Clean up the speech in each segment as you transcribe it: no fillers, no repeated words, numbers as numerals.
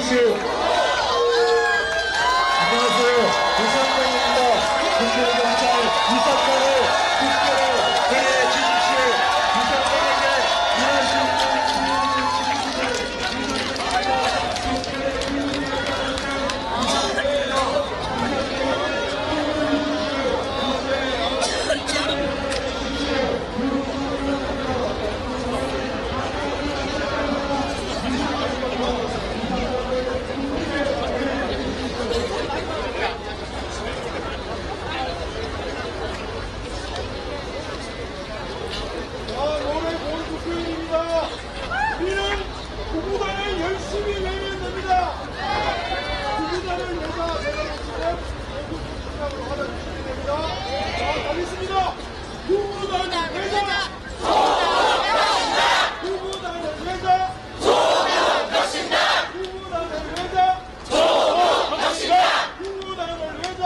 주십시오. 안녕하세요. 이상권입니다. 국회의장잘 이 사건을 국회로 전해 주십시오. 이상권에게 일하시는 우리는 구구단을 열심히 내면 됩니다. 구구단을 내가 지금 애국시장으로 받아주시면 됩니다. 자, 가겠습니다. 구구단을 내자. 구구단을 내자. 구구단을 내자. 구구단을 내자. 구구단을 내자.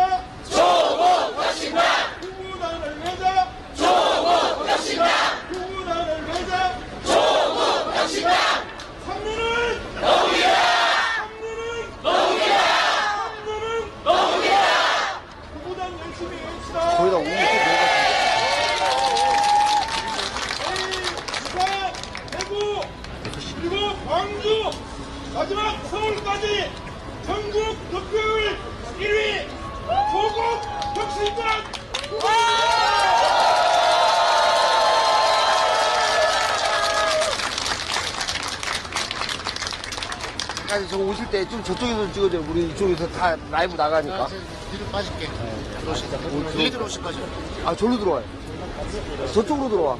삼루는 구구단 열심히 외칩시다. 거의 다 오고 부산, 대구, 그리고 광주, 마지막 서울까지 전국 득표율 1위 조국 혁신관 아니, 저 오실 때 좀 저쪽에서 찍어줘요. 우리 이쪽에서 다 라이브 나가니까. 뒤로 빠질게. 들어오시다. 뒤에 들어오실 거죠? 아, 절로 들어와요. 저쪽으로 들어와.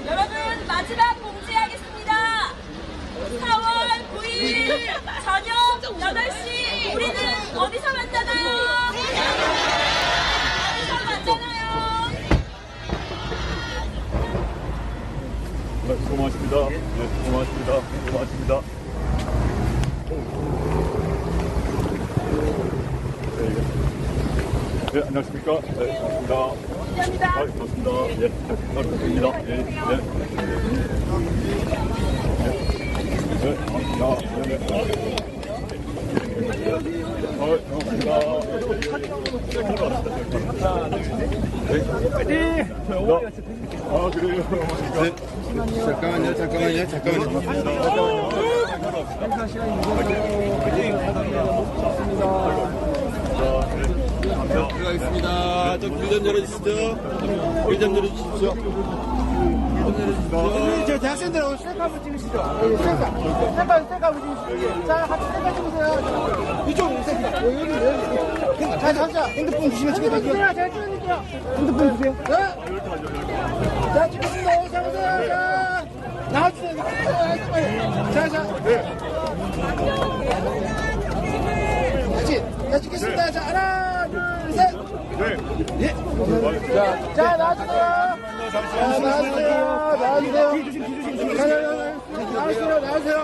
여러분 마지막 공지하겠습니다. 4월 9일 저녁 8시 우리는 어디서 만나나요? 어디서 만나나요? 네, 고맙습니다. 네, 고맙습니다. 고맙습니다. 네, 안녕하십니까. 네, 고맙습니다. 감사합니다. 아, 고맙습니다. 예, 고맙습니다. 예, 예. 네, 고맙습니다. 네, 네. 고맙습니다. 아, 그래요. 잠깐만요. 들어가겠습니다. 자, 저 길 좀 열어주시죠. 길 좀 열어주십시오. 저 대학생들하고 셀카 한번 찍으시죠. 셀카 한번 찍으시죠. 자, 같이 셀카 찍으세요. 이쪽 셀카. 여기. 자, 잠시만. 핸드폰 주시면 찍어드릴게요. 제가 찍어드릴게요. 핸드폰 주세요. 네? 자, 찍겠습니다. 자, 보세요. 자, 나와주세요. 자, 찍겠습니다. 자, 하나, 둘, 셋. 예. 자, 나와주세요. 자, 나와주세요. 나와주세요.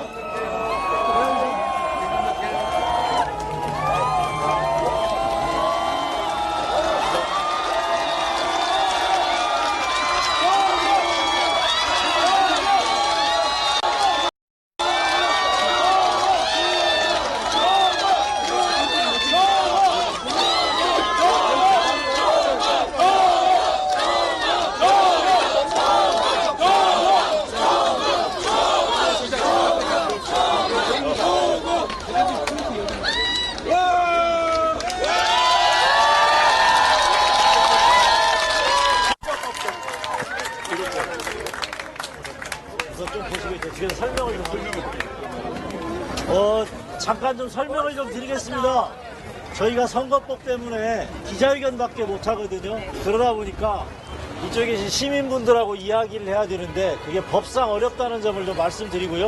잠깐 좀 설명을 좀 드리겠습니다. 저희가 선거법 때문에 기자회견밖에 못 하거든요. 그러다 보니까 이쪽에 계신 시민분들하고 이야기를 해야 되는데 그게 법상 어렵다는 점을 좀 말씀드리고요.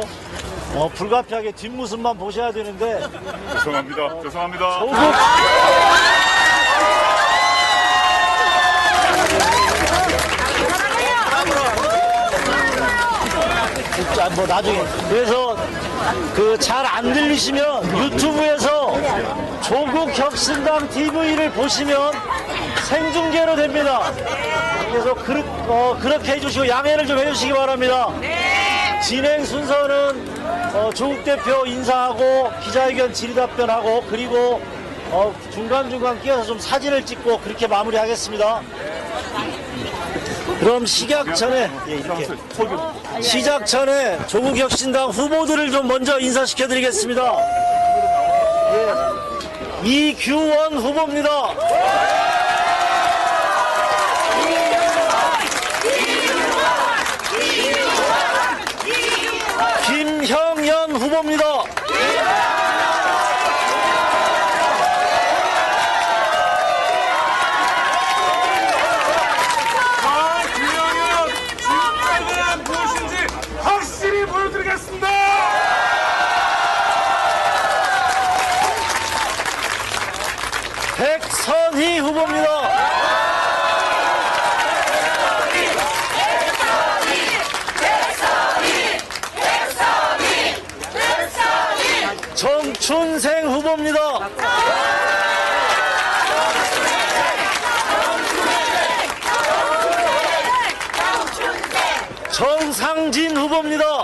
불가피하게 뒷모습만 보셔야 되는데 죄송합니다. 죄송합니다. 조국 뭐 나중에 그래서 그 잘 안 들리시면 유튜브에서 조국 혁신당 TV를 보시면 생중계로 됩니다. 그래서 그렇게 해주시고 양해를 좀 해주시기 바랍니다. 진행 순서는 조국 대표 인사하고 기자회견 질의답변하고 그리고 중간중간 끼어서 좀 사진을 찍고 그렇게 마무리하겠습니다. 그럼 시작 전에 시작 전에 조국 혁신당 후보들을 좀 먼저 인사시켜드리겠습니다. 이규원 후보입니다. 김형연 후보입니다. 백선희 후보입니다. 정춘생 후보입니다. 정상진 후보입니다.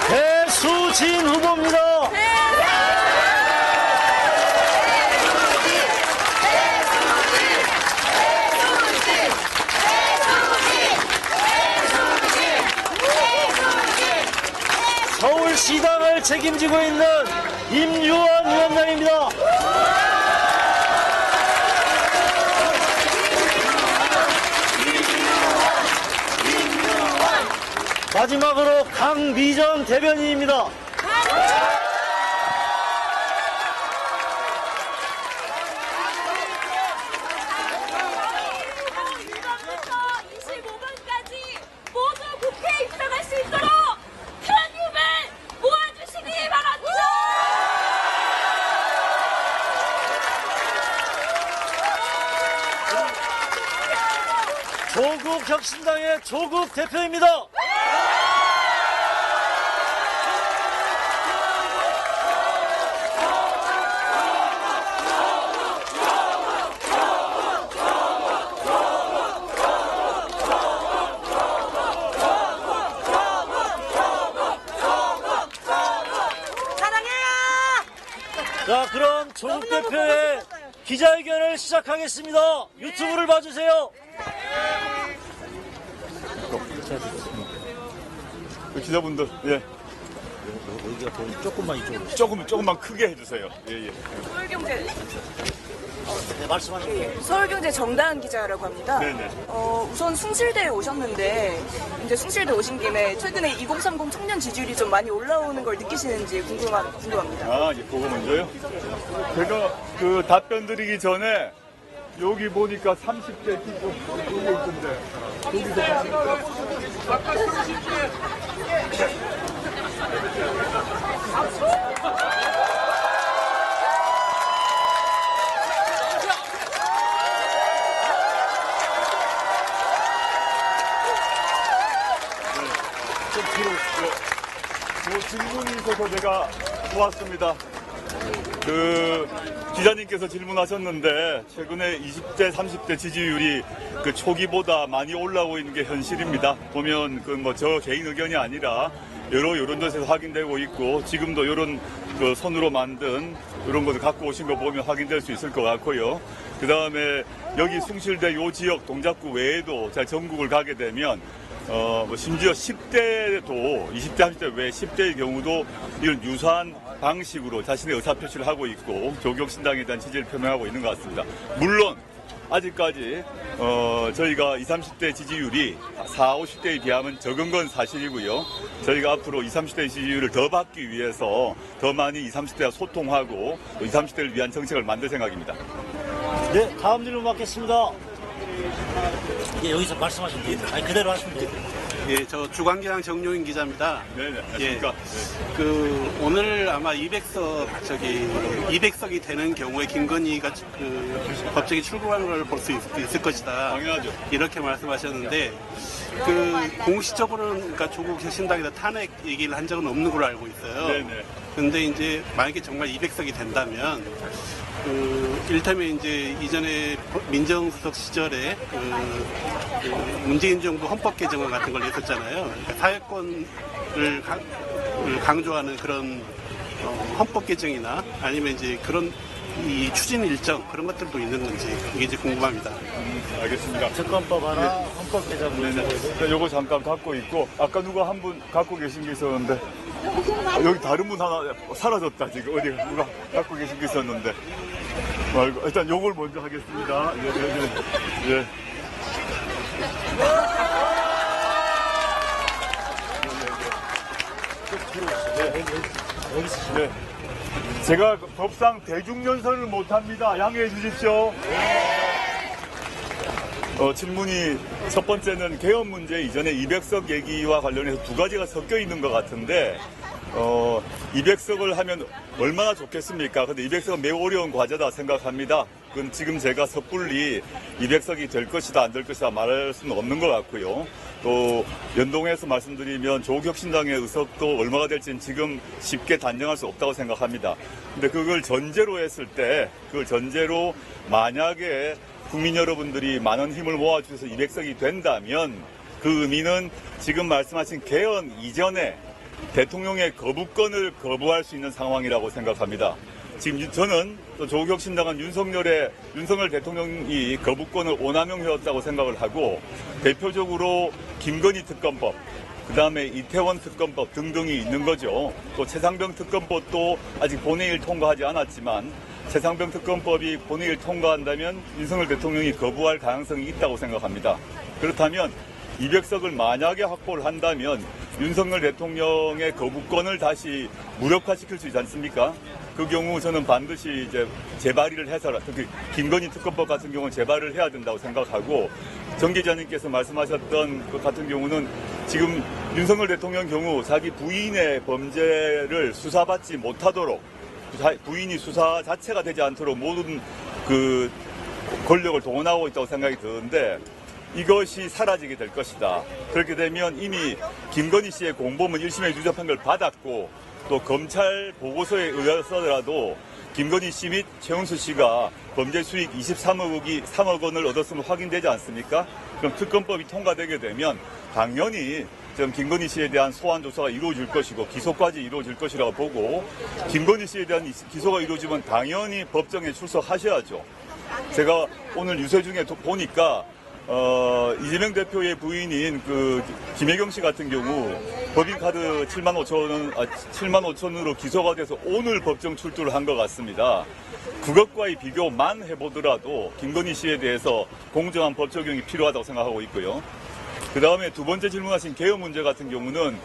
배수진 후보입니다. 서울시당을 책임지고 있는 임유원 위원장입니다. 마지막으로 강미정 대변인입니다. 유감부터 25번까지 모두 국회에 입성할 수 있도록 큰 힘을 모아주시기 바랍니다. 조국 혁신당의 조국 대표입니다. 자, 그럼 조국 대표의 기자회견을 시작하겠습니다. 유튜브를 봐주세요. 기자분들, 예. 여기가 조금만 이쪽으로. 조금만 크게 해주세요. 예, 예. 서울경제 네, 말씀하세요. 서울경제 정다은 기자라고 합니다. 네네. 우선 숭실대에 오셨는데 이제 숭실대 오신 김에 최근에 2030 청년 지지율이 좀 많이 올라오는 걸 느끼시는지 궁금합니다. 아, 예, 그거 먼저요? 제가 그 답변 드리기 전에 여기 보니까 30대 기준 여기 있던데. 그 질문이 있어서 제가 보았습니다. 그 기자님께서 질문하셨는데 최근에 20대, 30대 지지율이 그 초기보다 많이 올라오고 있는 게 현실입니다. 보면 그 뭐 저 개인 의견이 아니라 여러 여론조사에서 확인되고 있고 지금도 이런 그 손으로 만든 이런 것을 갖고 오신 거 보면 확인될 수 있을 것 같고요. 그 다음에 여기 숭실대 요 지역 동작구 외에도 제가 전국을 가게 되면 뭐 심지어 10대도 20대, 30대 외 10대의 경우도 이런 유사한 방식으로 자신의 의사표시를 하고 있고 조국신당에 대한 지지를 표명하고 있는 것 같습니다. 물론 아직까지 저희가 20, 30대 지지율이 40, 50대에 비하면 적은 건 사실이고요. 저희가 앞으로 20, 30대 지지율을 더 받기 위해서 더 많이 20, 30대와 소통하고 또 20, 30대를 위한 정책을 만들 생각입니다. 네, 다음 질문 받겠습니다. 예, 여기서 말씀하시면 돼요. 아니, 그대로 하시면 돼요. 예, 저 주광경 정용인 기자입니다. 네네. 예, 안녕하십니까. 그 오늘 아마 200석이 되는 경우에 김건희가 그 법정에 출국하는 걸 볼 수 있을 것이다. 당연하죠. 이렇게 말씀하셨는데 그 공식적으로는 그러니까 조국 신당에다 탄핵 얘기를 한 적은 없는 걸로 알고 있어요. 네네. 그런데 이제 만약에 정말 200석이 된다면 그 이를테면 이제 이전에 민정수석 시절에 그 문재인 정부 헌법 개정안 같은 걸 냈었잖아요. 그러니까 사회권을 강조하는 그런 헌법 개정이나 아니면 이제 그런 이 추진 일정 그런 것들도 있는 건지 이게 이제 궁금합니다. 알겠습니다. 특검법 하나, 헌법 개정 네네. 요거 잠깐 갖고 있고 아까 누가 한 분 갖고 계신 게 있었는데 여기 다른 분 하나 사라졌다 지금 어디 누가 갖고 계신 게 있었는데 말고 일단 요걸 먼저 하겠습니다. 예. 네. 제가 법상 대중연설을 못합니다. 양해해 주십시오. 질문이 첫 번째는 개헌 문제 이전에 200석 얘기와 관련해서 두 가지가 섞여 있는 것 같은데 200석을 하면 얼마나 좋겠습니까? 근데 200석은 매우 어려운 과제다 생각합니다. 그건 지금 제가 섣불리 200석이 될 것이다 안 될 것이다 말할 수는 없는 것 같고요. 또 연동해서 말씀드리면 조국혁신당의 의석도 얼마가 될지는 지금 쉽게 단정할 수 없다고 생각합니다. 근데 그걸 전제로 했을 때 그걸 전제로 만약에 국민 여러분들이 많은 힘을 모아주셔서 200석이 된다면 그 의미는 지금 말씀하신 개헌 이전에 대통령의 거부권을 거부할 수 있는 상황이라고 생각합니다. 지금 저는 또 조국혁신당은 윤석열 대통령이 거부권을 오남용해왔다고 생각을 하고 대표적으로 김건희 특검법, 그 다음에 이태원 특검법 등등이 있는 거죠. 또 최상병 특검법도 아직 본회의를 통과하지 않았지만 최상병 특검법이 본회의를 통과한다면 윤석열 대통령이 거부할 가능성이 있다고 생각합니다. 그렇다면 200석을 만약에 확보를 한다면 윤석열 대통령의 거부권을 다시 무력화시킬 수 있지 않습니까? 그 경우 저는 반드시 이제 재발의를 해서 특히 김건희 특검법 같은 경우는 재발을 해야 된다고 생각하고 정 기자님께서 말씀하셨던 것 같은 경우는 지금 윤석열 대통령 경우 자기 부인의 범죄를 수사받지 못하도록 부인이 수사 자체가 되지 않도록 모든 그 권력을 동원하고 있다고 생각이 드는데 이것이 사라지게 될 것이다. 그렇게 되면 이미 김건희 씨의 공범은 1심의 유죄 판결을 받았고 또 검찰 보고서에 의해서라도 김건희 씨 및 최은수 씨가 범죄 수익 3억 원을 얻었음을 확인되지 않습니까? 그럼 특검법이 통과되게 되면 당연히 말씀드렸던 김건희 씨에 대한 소환 조사가 이루어질 것이고 기소까지 이루어질 것이라고 보고 김건희 씨에 대한 기소가 이루어지면 당연히 법정에 출석하셔야죠. 제가 오늘 유세 중에 보니까 이재명 대표의 부인인 그 김혜경 씨 같은 경우 법인카드 7만 5천으로 기소가 돼서 오늘 법정 출두를 한 것 같습니다. 그것과의 비교만 해보더라도 김건희 씨에 대해서 공정한 법 적용이 필요하다고 생각하고 있고요. 그 다음에 두 번째 질문하신 개헌 문제 같은 경우는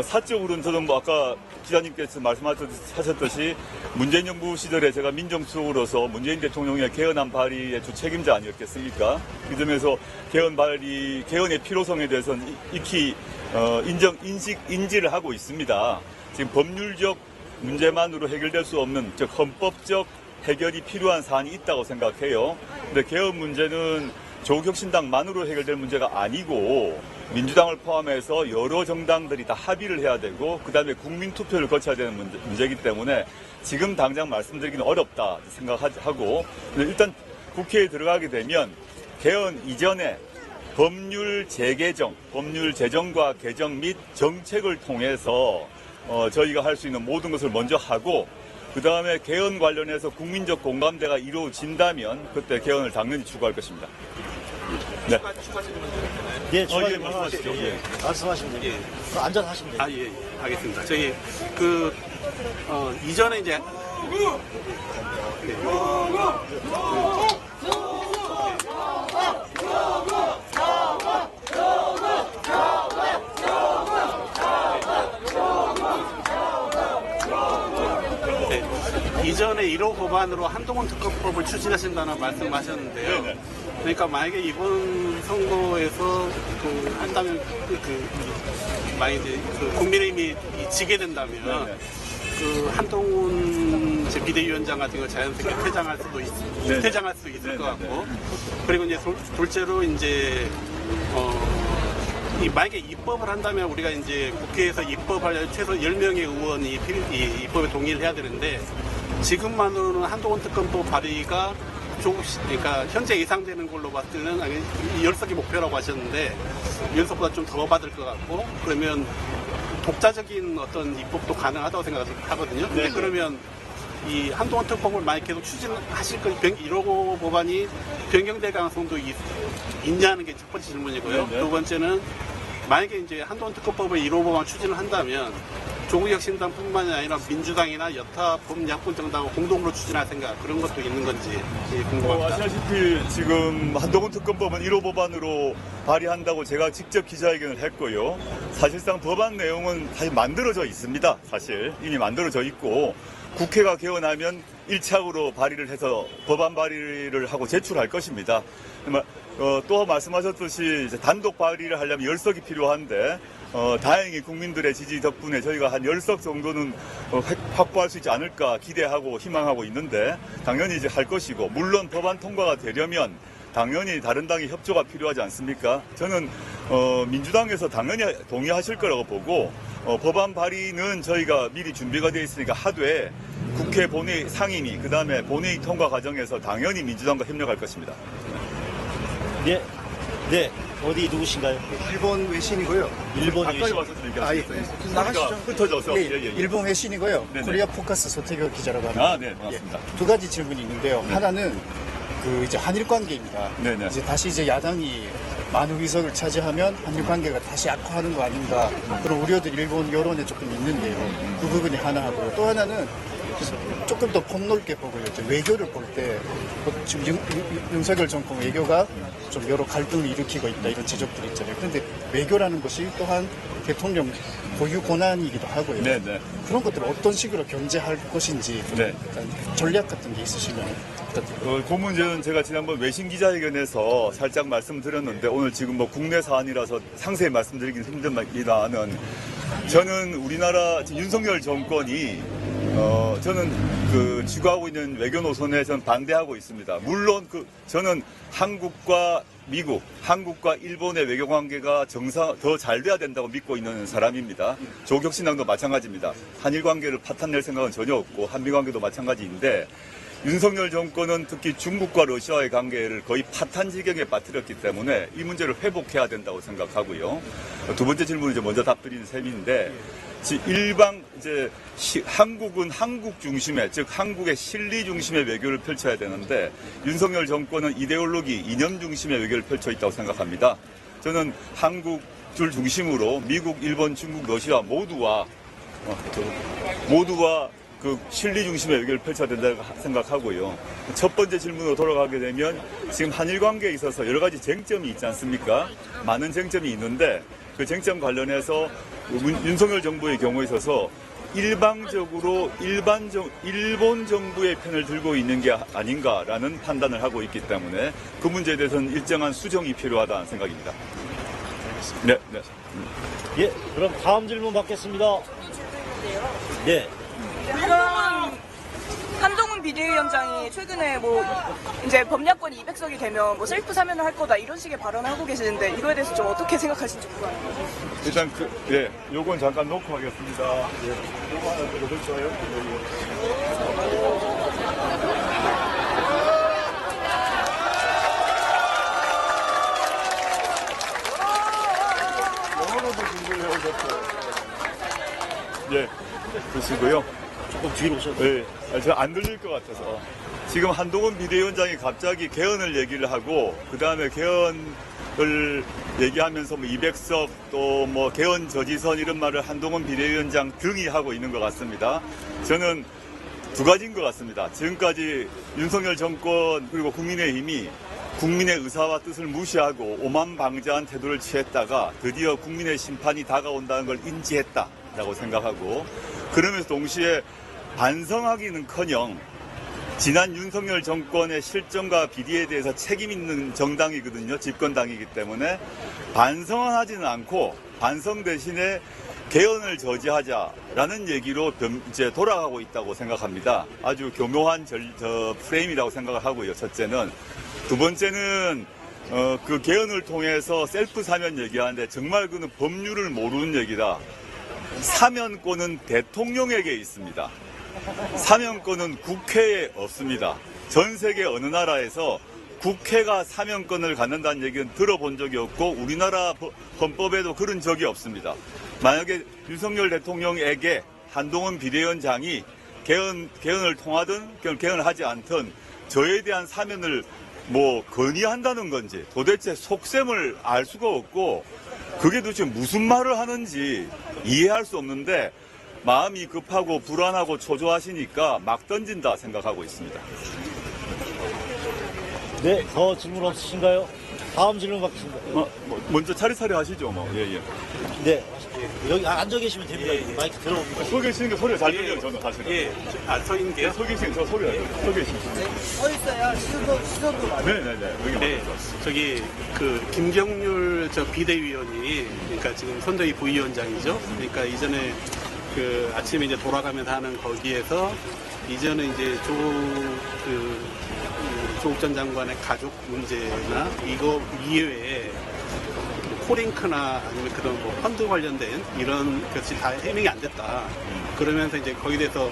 사적으로는 저는 뭐 아까 기자님께서 말씀하셨듯이 문재인 정부 시절에 제가 민정수석으로서 문재인 대통령의 개헌안 발의의 주 책임자 아니었겠습니까? 이 점에서 개헌의 필요성에 대해서는 익히 인지를 하고 있습니다. 지금 법률적 문제만으로 해결될 수 없는 즉 헌법적 해결이 필요한 사안이 있다고 생각해요. 근데 개헌 문제는 조국혁신당만으로 해결될 문제가 아니고 민주당을 포함해서 여러 정당들이 다 합의를 해야 되고 그다음에 국민투표를 거쳐야 되는 문제이기 때문에 지금 당장 말씀드리기는 어렵다 생각하고 일단 국회에 들어가게 되면 개헌 이전에 법률 재개정, 법률 제정과 개정 및 정책을 통해서 저희가 할 수 있는 모든 것을 먼저 하고 그 다음에 개헌 관련해서 국민적 공감대가 이루어진다면 그때 개헌을 당연히 추구할 것입니다. 네. 예, 예, 말씀하시죠. 예. 말씀하시면 돼요. 앉아서 하시면 돼요. 예, 알겠습니다. 저희 이전에 이제 이전에 1호 법안으로 한동훈 특검법을 추진하신다는 말씀하셨는데요. 그러니까 만약에 이번 선거에서 한다면 만약에 국민의힘이 지게 된다면 한동훈 비대위원장 같은 거 자연스럽게 퇴장할 수도 있을 것 같고 그리고 이제 둘째로 이제 만약에 입법을 한다면 우리가 이제 국회에서 입법하려면 최소 10명의 의원이 이 입법에 동의를 해야 되는데 지금만으로는 한동훈 특검법 발의가 조금씩, 그러니까 현재 예상되는 걸로 봤을 때는 10석이 목표라고 하셨는데 10석보다 좀 더 받을 것 같고 그러면 독자적인 어떤 입법도 가능하다고 생각하거든요. 근데 그러면 이 한동훈 특검을 만약 계속 추진하실 건 1호 법안이 변경될 가능성도 있냐는 게 첫 번째 질문이고요. 두 번째는 만약에 이제 한동훈 특검법을 1호 법안 추진을 한다면 조국혁신당뿐만이 아니라 민주당이나 여타 범야권 정당을 공동으로 추진할 생각 그런 것도 있는 건지 궁금합니다. 아시다시피 지금 한동훈 특검법은 1호 법안으로 발의한다고 제가 직접 기자회견을 했고요. 사실상 법안 내용은 사실 만들어져 있습니다. 사실 이미 만들어져 있고 국회가 개원하면 1차로 발의를 해서 법안 발의를 하고 제출할 것입니다. 또 말씀하셨듯이 이제 단독 발의를 하려면 10석이 필요한데 다행히 국민들의 지지 덕분에 저희가 한 10석 정도는 확보할 수 있지 않을까 기대하고 희망하고 있는데 당연히 이제 할 것이고 물론 법안 통과가 되려면 당연히 다른 당의 협조가 필요하지 않습니까? 저는 민주당에서 당연히 동의하실 거라고 보고 법안 발의는 저희가 미리 준비가 되어 있으니까 하되 국회 본회의 상임위 그다음에 본회의 통과 과정에서 당연히 민주당과 협력할 것입니다. 네. 네. 어디 누구신가요? 일본 외신이고요. 일본 가까이 외신. 와서 얘기하세요. 나가시죠. 흩어져서. 예, 일본 외신이고요. 네네. 코리아 포커스 소태교 기자라고 합니다. 네, 반갑습니다. 예, 두 가지 질문이 있는데요. 하나는 이제 한일 관계입니다. 네네. 이제 다시 이제 야당이 많은 의석을 차지하면 한일 관계가 다시 악화하는 거 아닌가 그런 우려들이 일본 여론에 조금 있는데요. 그 부분이 하나 하고요. 또 하나는 조금 더 폭넓게 보고요. 이제 외교를 볼 때 지금 윤석열 정권 외교가 좀 여러 갈등을 일으키고 있다 이런 지적들이 있잖아요. 그런데 외교라는 것이 또한 대통령 고유 권한이기도 하고요. 네네. 그런 것들을 어떤 식으로 견제할 것인지 네. 전략 같은 게 있으시면 부탁드립니다. 그 문제는 제가 지난번 외신 기자회견에서 살짝 말씀드렸는데 오늘 지금 뭐 국내 사안이라서 상세히 말씀드리긴 힘듭니다는 저는 우리나라 윤석열 정권이 저는 쥐고하고 있는 외교 노선에 저는 반대하고 있습니다. 물론 저는 한국과 미국, 한국과 일본의 외교 관계가 더 잘 돼야 된다고 믿고 있는 사람입니다. 조국혁신당도 마찬가지입니다. 한일 관계를 파탄낼 생각은 전혀 없고 한미 관계도 마찬가지인데 윤석열 정권은 특히 중국과 러시아의 관계를 거의 파탄 지경에 빠뜨렸기 때문에 이 문제를 회복해야 된다고 생각하고요. 두 번째 질문은 이제 먼저 답드리는 셈인데, 한국은 한국 중심의, 즉 한국의 실리 중심의 외교를 펼쳐야 되는데, 윤석열 정권은 이데올로기, 이념 중심의 외교를 펼쳐 있다고 생각합니다. 저는 한국 줄 중심으로 미국, 일본, 중국, 러시아 모두와 그 실리 중심의 외교를 펼쳐야 된다고 생각하고요. 첫 번째 질문으로 돌아가게 되면 지금 한일 관계에 있어서 여러 가지 쟁점이 있지 않습니까? 많은 쟁점이 있는데 그 쟁점 관련해서 윤석열 정부의 경우에 있어서 일방적으로 일본 정부의 편을 들고 있는 게 아닌가라는 판단을 하고 있기 때문에 그 문제에 대해서는 일정한 수정이 필요하다는 생각입니다. 네. 예, 그럼 다음 질문 받겠습니다. 네. 한동훈 비대위원장이 최근에 뭐 이제 범야권이 200석이 되면 뭐 셀프 사면을 할 거다 이런 식의 발언을 하고 계시는데 이거에 대해서 좀 어떻게 생각하시는지 궁금합니다. 일단 요건 잠깐 놓고 하겠습니다. 요거 하나 들어볼까요? 영어로도 준비를 해오셨어요. 예, 보시고요. 조금 뒤로 오셔도 네, 제가 안 들릴 것 같아서. 지금 한동훈 비대위원장이 갑자기 개헌을 얘기를 하고, 그 다음에 개헌을 얘기하면서 뭐 200석 또 뭐 개헌 저지선 이런 말을 한동훈 비대위원장 등이 하고 있는 것 같습니다. 저는 두 가지인 것 같습니다. 지금까지 윤석열 정권 그리고 국민의힘이 국민의 의사와 뜻을 무시하고 오만방자한 태도를 취했다가 드디어 국민의 심판이 다가온다는 걸 인지했다라고 생각하고, 그러면서 동시에 반성하기는커녕 지난 윤석열 정권의 실정과 비리에 대해서 책임 있는 정당이거든요. 집권당이기 때문에 반성은 하지는 않고 반성 대신에 개헌을 저지하자라는 얘기로 이제 돌아가고 있다고 생각합니다. 아주 교묘한 프레임이라고 생각을 하고요. 첫째는. 두 번째는 그 개헌을 통해서 셀프 사면 얘기하는데 정말 그는 법률을 모르는 얘기다. 사면권은 대통령에게 있습니다. 사면권은 국회에 없습니다. 전 세계 어느 나라에서 국회가 사면권을 갖는다는 얘기는 들어본 적이 없고 우리나라 헌법에도 그런 적이 없습니다. 윤석열 대통령에게 한동훈 비대위원장이 개헌을 통하든 개헌을 하지 않든 저에 대한 사면을 건의한다는 건지 도대체 속셈을 알 수가 없고 그게 도대체 무슨 말을 하는지 이해할 수 없는데 마음이 급하고 불안하고 초조하시니까 막 던진다 생각하고 있습니다. 네, 더 질문 없으신가요? 다음 질문 받겠습니다. 먼저 차례차례 하시죠, 예. 네, 여기 앉아 계시면 됩니다. 마이크 들어옵니다. 서 계시는 게 소리가 잘 들려요, 저는 사실은. 예, 서 있는 게요? 서 계시는 저 소리가 서 계시는. 서 있어야 시선도 많이. 네네네. 여기 네, 저기 김경률 비대위원이 그러니까 지금 선대위 부위원장이죠. 그러니까 이전에 아침에 이제 돌아가면서 하는 거기에서 이전에 이제 조국 전 장관의 가족 문제나 이거 이외에 코링크나 아니면 그런 펀드 관련된 이런 것이 다 해명이 안 됐다. 그러면서 이제 거기에 대해서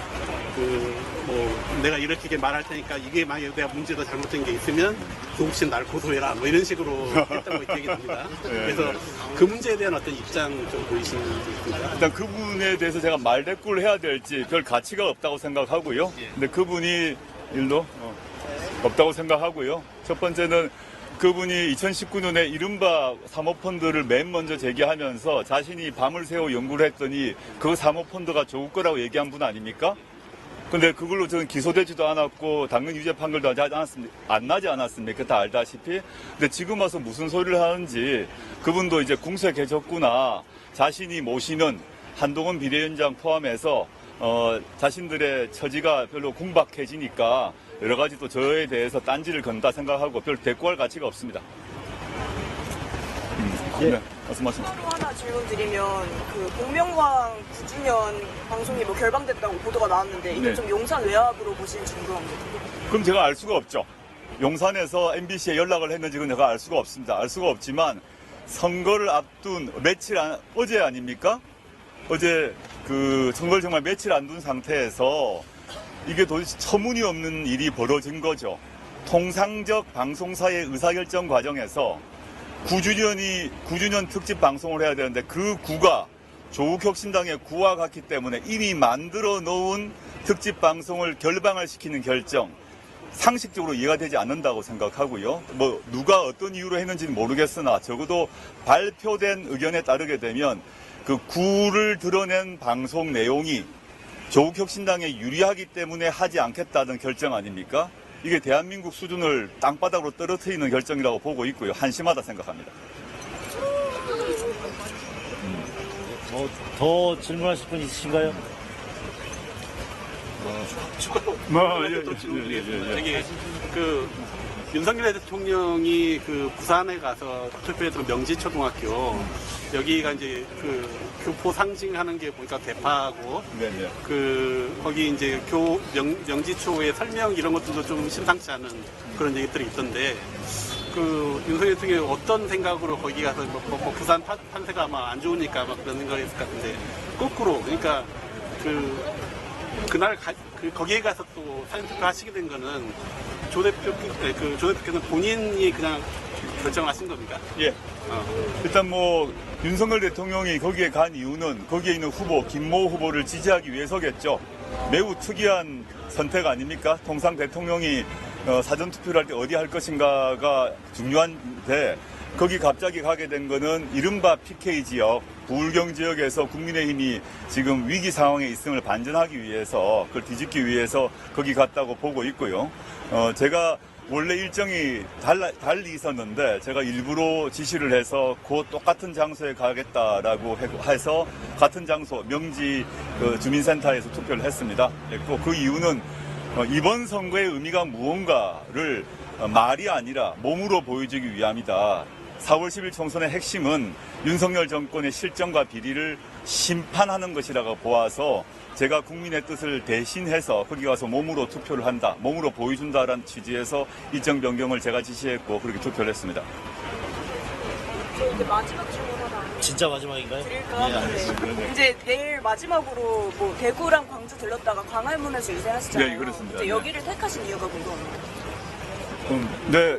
내가 이렇게 말할 테니까 이게 만약에 내가 문제가 잘못된 게 있으면 조국씨 날 고소해라 이런 식으로 했다고 기억이 납니다. 그래서 그 문제에 대한 어떤 입장 좀 보이시는지 있습니다. 일단 그분에 대해서 제가 말대꾸를 해야 될지 별 가치가 없다고 생각하고요. 근데 그분이 일도 없다고 생각하고요. 첫 번째는 그분이 2019년에 이른바 사모펀드를 맨 먼저 제기하면서 자신이 밤을 새워 연구를 했더니 그 사모펀드가 조국 거라고 얘기한 분 아닙니까? 근데 그걸로 저는 기소되지도 않았고 당연 유죄 판결도 안 나지 않았습니까? 다 알다시피. 근데 지금 와서 무슨 소리를 하는지 그분도 이제 궁색해졌구나. 자신이 모시는 한동훈 비대위원장 포함해서 자신들의 처지가 별로 궁박해지니까 여러 가지 또 저에 대해서 딴지를 건다 생각하고 별 대꾸할 가치가 없습니다. 네, 말씀하십시오. 하나 질문 드리면 복면가왕 9주년 방송이 결방됐다고 보도가 나왔는데 이게 네. 좀 용산 외압으로 보시는지 궁금합니다. 그럼 제가 알 수가 없죠. 용산에서 MBC에 연락을 했는지 그건 제가 알 수가 없습니다. 알 수가 없지만 선거를 앞둔 어제 아닙니까? 어제 선거를 정말 며칠 안 둔 상태에서 이게 도대체 터무니없는 일이 벌어진 거죠. 통상적 방송사의 의사결정 과정에서 9주년 특집 방송을 해야 되는데 그 구가 조국 혁신당의 구와 같기 때문에 이미 만들어 놓은 특집 방송을 결방을 시키는 결정, 상식적으로 이해가 되지 않는다고 생각하고요. 뭐 누가 어떤 이유로 했는지는 모르겠으나 적어도 발표된 의견에 따르게 되면 그 구를 드러낸 방송 내용이 조국 혁신당에 유리하기 때문에 하지 않겠다는 결정 아닙니까? 이게 대한민국 수준을 땅바닥으로 떨어뜨리는 결정이라고 보고 있고요. 한심하다 생각합니다. 더 질문하실 분 있으신가요? 저기 그 윤석열 대통령이 그 부산에 가서 투표했던 명지초등학교 여기가 이제 그 교포 상징하는 게 보니까 대파하고 네네. 그 거기 이제 명지초의 설명 이런 것들도 좀 심상치 않은 그런 얘기들이 있던데 그 윤석열 대통령이 어떤 생각으로 거기 가서 뭐 부산 판세가 아마 안 좋으니까 막 그런 생각을 했을 것 같은데 거꾸로 그러니까 그날 거기에 가서 또 사전투표 하시게 된 거는 조 대표께서는 본인이 그냥 결정하신 겁니까? 예. 일단 뭐 윤석열 대통령이 거기에 간 이유는 거기에 있는 후보 김모 후보를 지지하기 위해서겠죠. 매우 특이한 선택 아닙니까? 통상 대통령이 사전투표를 할 때 어디 할 것인가가 중요한데 거기 갑자기 가게 된 거는 이른바 PK 지역, 부울경 지역에서 국민의힘이 지금 위기 상황에 있음을 반전하기 위해서 그걸 뒤집기 위해서 거기 갔다고 보고 있고요. 제가 원래 일정이 달리 있었는데 제가 일부러 지시를 해서 그 똑같은 장소에 가겠다라고 해서 같은 장소 명지 주민센터에서 투표를 했습니다. 했고 그 이유는 이번 선거의 의미가 무언가를 말이 아니라 몸으로 보여주기 위함이다. 4월 10일 총선의 핵심은 윤석열 정권의 실정과 비리를 심판하는 것이라고 보아서 제가 국민의 뜻을 대신해서 거기 가서 몸으로 투표를 한다, 몸으로 보여준다라는 취지에서 일정 변경을 제가 지시했고 그렇게 투표를 했습니다. 이제 마지막 질문 하나 진짜 마지막인가요? 드릴까? 네, 알겠습니다. 네. 이제 내일 마지막으로 뭐 대구랑 광주 들렀다가 광화문에서 인쇄하시잖아요. 네, 그렇습니다. 이제 네. 여기를 택하신 이유가 궁금합니다. 네,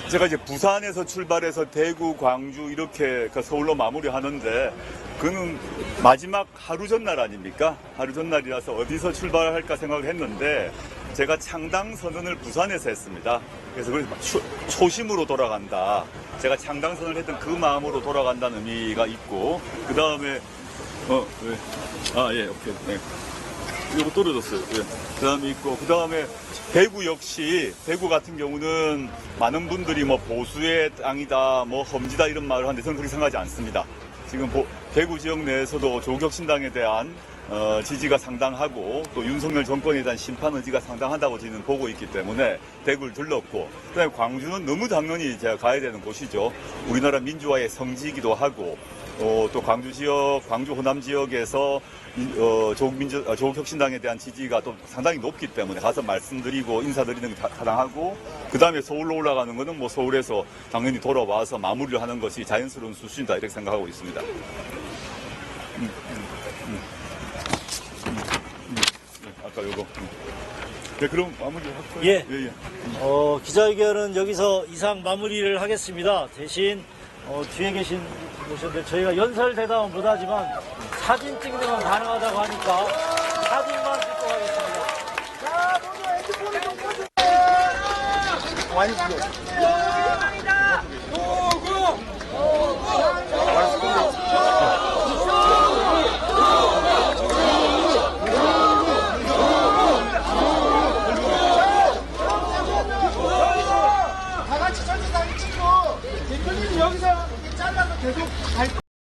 제가 이제 부산에서 출발해서 대구, 광주 이렇게 서울로 마무리하는데 그는 마지막 하루 전날 아닙니까? 하루 전날이라서 어디서 출발할까 생각을 했는데 제가 창당 선언을 부산에서 했습니다. 그래서 초심으로 돌아간다. 제가 창당 선언을 했던 그 마음으로 돌아간다는 의미가 있고 그 다음에 오케이. 네. 이거 떨어졌어요. 예. 그 다음에 있고, 그 다음에 대구 역시, 대구 같은 경우는 많은 분들이 뭐 보수의 땅이다, 뭐 험지다 이런 말을 하는데 저는 그렇게 생각하지 않습니다. 지금 대구 지역 내에서도 조국혁신당에 대한 지지가 상당하고 또 윤석열 정권에 대한 심판 의지가 상당하다고 저는 보고 있기 때문에 대구를 들렀고 그다음에 광주는 너무 당연히 제가 가야 되는 곳이죠. 우리나라 민주화의 성지이기도 하고 또 광주 지역, 광주 호남 지역에서 조국혁신당에 대한 지지가 또 상당히 높기 때문에 가서 말씀드리고 인사드리는 게 타당하고 그 다음에 서울로 올라가는 거는 뭐 서울에서 당연히 돌아와서 마무리를 하는 것이 자연스러운 수순이다 이렇게 생각하고 있습니다. 아까 요거. 네, 그럼 마무리 할까요? 예. 예. 기자회견은 여기서 이상 마무리를 하겠습니다. 대신 뒤에 계신 모셨는데 저희가 연설 대담은 못하지만 사진 찍는 건 가능하다고 하니까 사진만 찍고 가겠습니다. 자, 모두 핸드폰을 좀 꺼주세요. 많이 찍어. 자,